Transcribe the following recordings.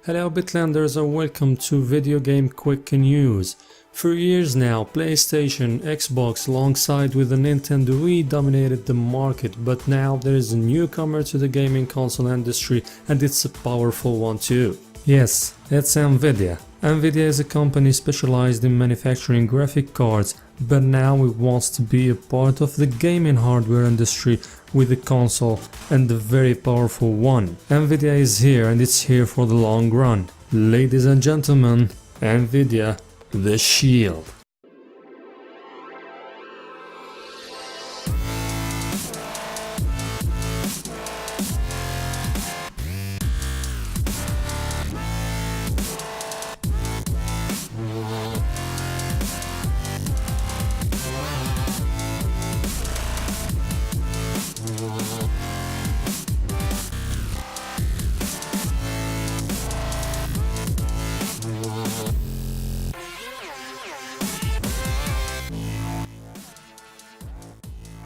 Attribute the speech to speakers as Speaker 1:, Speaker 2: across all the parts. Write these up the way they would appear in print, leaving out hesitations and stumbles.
Speaker 1: Hello Bitlanders and welcome to Video Game Quick News. For years now, PlayStation, Xbox alongside with the Nintendo Wii dominated the market, but now there is a newcomer to the gaming console industry and it's a powerful one too. Yes, it's Nvidia. Nvidia is a company specialized in manufacturing graphic cards, but now it wants to be a part of the gaming hardware industry with a console, and a very powerful one. Nvidia is here and it's here for the long run. Ladies and gentlemen, Nvidia The Shield.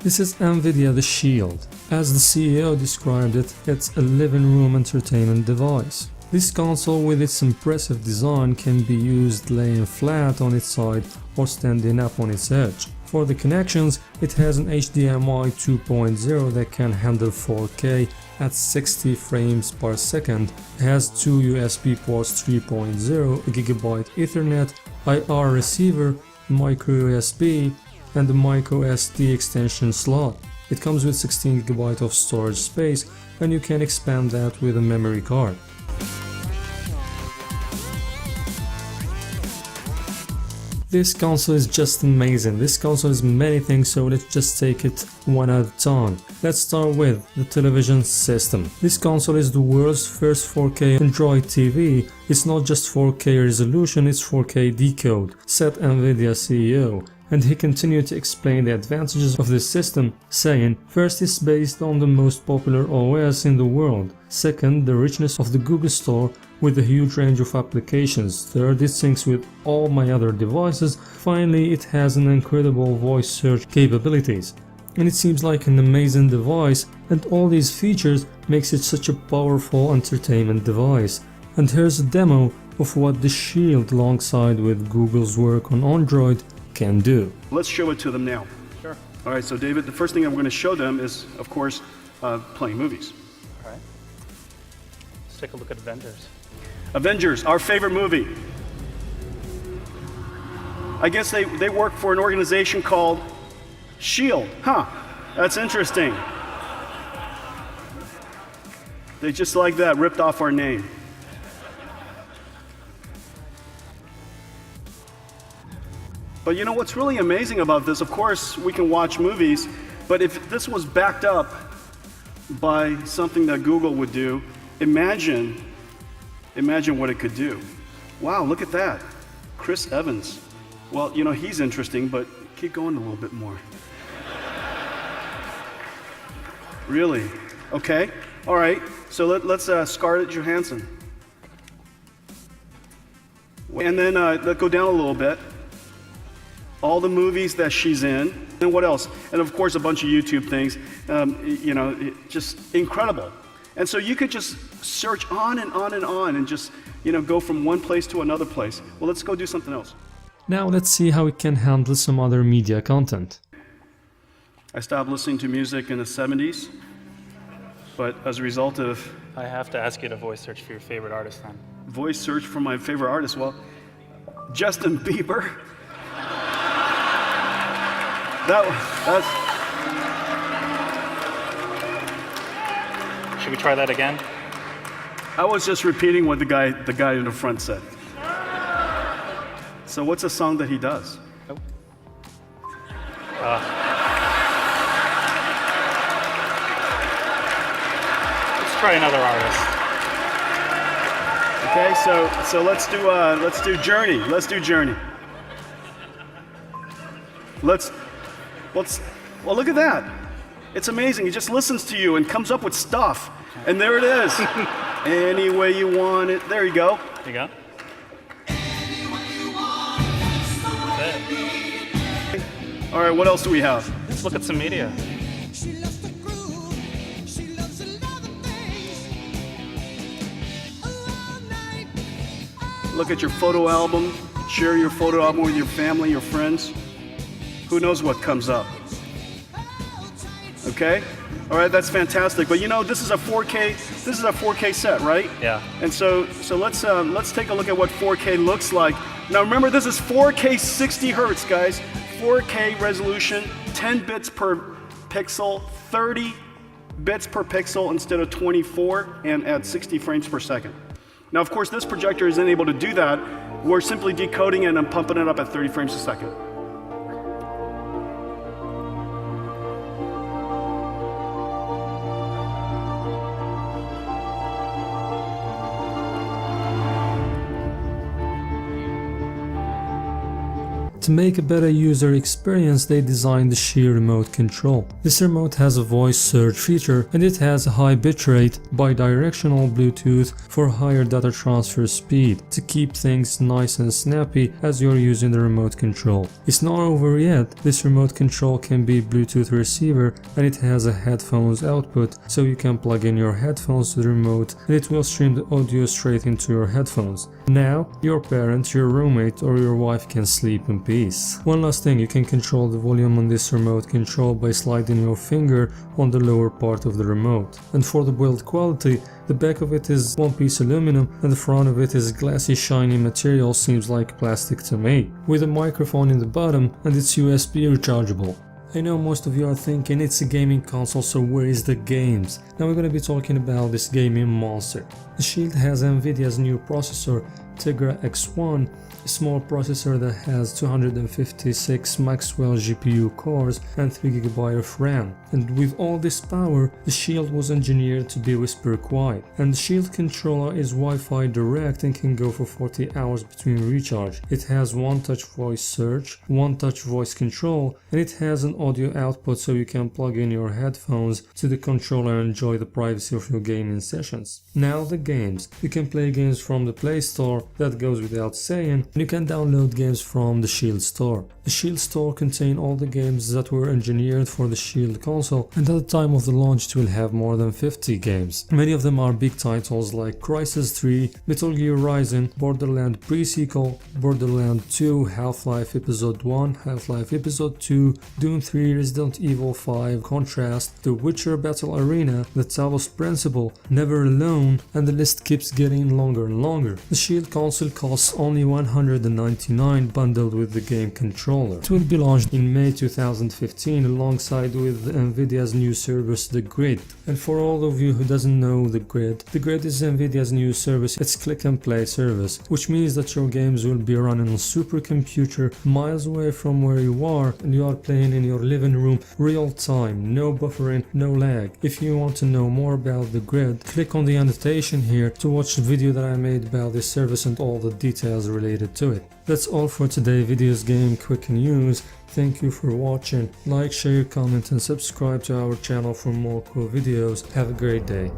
Speaker 1: This is Nvidia The Shield. As the CEO described it, it's a living room entertainment device. This console with its impressive design can be used laying flat on its side or standing up on its edge. For the connections, it has an HDMI 2.0 that can handle 4K at 60 frames per second, it has two USB ports 3.0, a GB Ethernet, IR receiver, micro USB, and a micro SD extension slot. It comes with 16 GB of storage space and you can expand that with a memory card. This console is just amazing. This console is many things, so let's just take it one at a time. Let's start with the television system. This console is the world's first 4K Android TV. It's not just 4K resolution, it's 4K decode, said Nvidia CEO. And he continued to explain the advantages of this system, saying, first, it's based on the most popular OS in the world. Second, the richness of the Google Store with a huge range of applications. Third, it syncs with all my other devices. Finally, it has an incredible voice search capabilities. And it seems like an amazing device, and all these features makes it such a powerful entertainment device. And here's a demo of what the Shield alongside with Google's work on Android can do.
Speaker 2: Let's show it to them now.
Speaker 3: Sure.
Speaker 2: All right, so David, the first thing I'm going to show them is, of course, playing movies.
Speaker 3: All right. Let's take a look at Avengers.
Speaker 2: Avengers, our favorite movie. I guess they work for an organization called Shield. Huh, that's interesting. They just like that ripped off our name. But you know what's really amazing about this, of course we can watch movies, but if this was backed up by something that Google would do, imagine what it could do. Wow, look at that. Chris Evans. Well, you know, he's interesting, but keep going a little bit more. Really? Okay. All right. So let's Scarlett Johansson. And then let's go down a little bit. All the movies that she's in, and what else? And of course a bunch of YouTube things, you know, just incredible. And so you could just search on and on and on and just, you know, go from one place to another place. Well, let's go do something else.
Speaker 1: Now let's see how it can handle some other media content.
Speaker 2: I stopped listening to music in the 70s, but as a result of...
Speaker 3: I have to ask you to voice search for your favorite artist then.
Speaker 2: Voice search for my favorite artist? Well, Justin Bieber. That's...
Speaker 3: Should we try that again?
Speaker 2: I was just repeating what the guy in the front said. So what's a song that he does?
Speaker 3: Let's try another artist.
Speaker 2: Okay, so let's do Journey. Let's do Journey. Well, look at that. It's amazing. He just listens to you and comes up with stuff. And there it is. Any way you want it. There you go.
Speaker 3: There you go.
Speaker 2: All right, what else do we have?
Speaker 3: Let's look at some media.
Speaker 2: look at your photo album, share your photo album with your family, your friends. Who knows what comes up? Okay? All right, that's fantastic. But you know, this is a 4K set, right?
Speaker 3: Yeah.
Speaker 2: And so let's take a look at what 4K looks like. Now remember, this is 4K 60 hertz, guys. 4K resolution, 10 bits per pixel, 30 bits per pixel instead of 24, and at 60 frames per second. Now, of course, this projector isn't able to do that. We're simply decoding it and pumping it up at 30 frames a second.
Speaker 1: To make a better user experience, they designed the Shield remote control. This remote has a voice search feature, and it has a high bitrate bidirectional Bluetooth for higher data transfer speed to keep things nice and snappy as you're using the remote control. It's not over yet. This remote control can be Bluetooth receiver, and it has a headphones output, so you can plug in your headphones to the remote and it will stream the audio straight into your headphones. Now your parent, your roommate, or your wife can sleep in peace. One last thing, you can control the volume on this remote control by sliding your finger on the lower part of the remote. And for the build quality, the back of it is one-piece aluminum and the front of it is glassy shiny material, seems like plastic to me, with a microphone in the bottom, and it's USB rechargeable. I know most of you are thinking it's a gaming console, so where is the games? Now we're going to be talking about this gaming monster. The Shield has Nvidia's new processor, Tegra X1, a small processor that has 256 Maxwell GPU cores and 3GB of RAM. And with all this power, the Shield was engineered to be whisper quiet. And the Shield controller is Wi-Fi direct and can go for 40 hours between recharge. It has one-touch voice search, one-touch voice control, and it has an audio output so you can plug in your headphones to the controller and enjoy the privacy of your gaming sessions. Now the games. You can play games from the Play Store, that goes without saying, and you can download games from the Shield Store. The Shield Store contains all the games that were engineered for the Shield console, and at the time of the launch it will have more than 50 games. Many of them are big titles like Crysis 3, Metal Gear Rising, Borderlands Pre-Sequel, Borderlands 2, Half-Life Episode 1, Half-Life Episode 2, Doom 3, Resident Evil 5, Contrast, The Witcher Battle Arena, The Talos Principle, Never Alone, and the list keeps getting longer and longer. The Shield console costs only $199 bundled with the game controller. It will be launched in May 2015 alongside with Nvidia's new service, the Grid. And for all of you who doesn't know the Grid is Nvidia's new service. It's click and play service, which means that your games will be running on supercomputer miles away from where you are, and you are playing in your living room real time, no buffering, no lag. If you want to know more about the Grid, click on the annotation here to watch the video that I made about this service and all the details related to it. That's all for today. Videos Game Quick News. Thank you for watching. Like, share, comment and subscribe to our channel for more cool videos. Have a great day.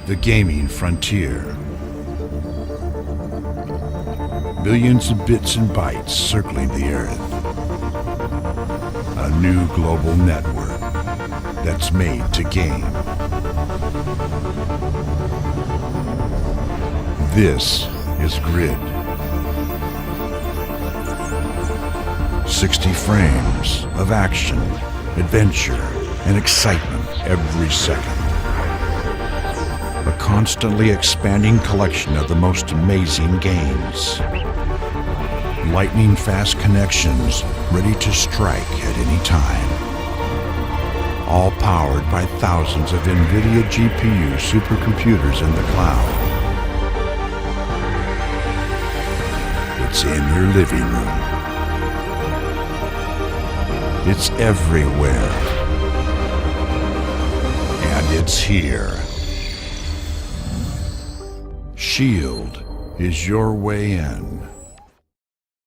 Speaker 4: The gaming frontier. Billions of bits and bytes circling the earth. A new global network that's made to game. This is Grid. 60 frames of action, adventure, and excitement every second. A constantly expanding collection of the most amazing games. Lightning-fast connections ready to strike at any time. All powered by thousands of Nvidia GPU supercomputers in the cloud. It's in your living room. It's everywhere. And it's here. Shield is your way in.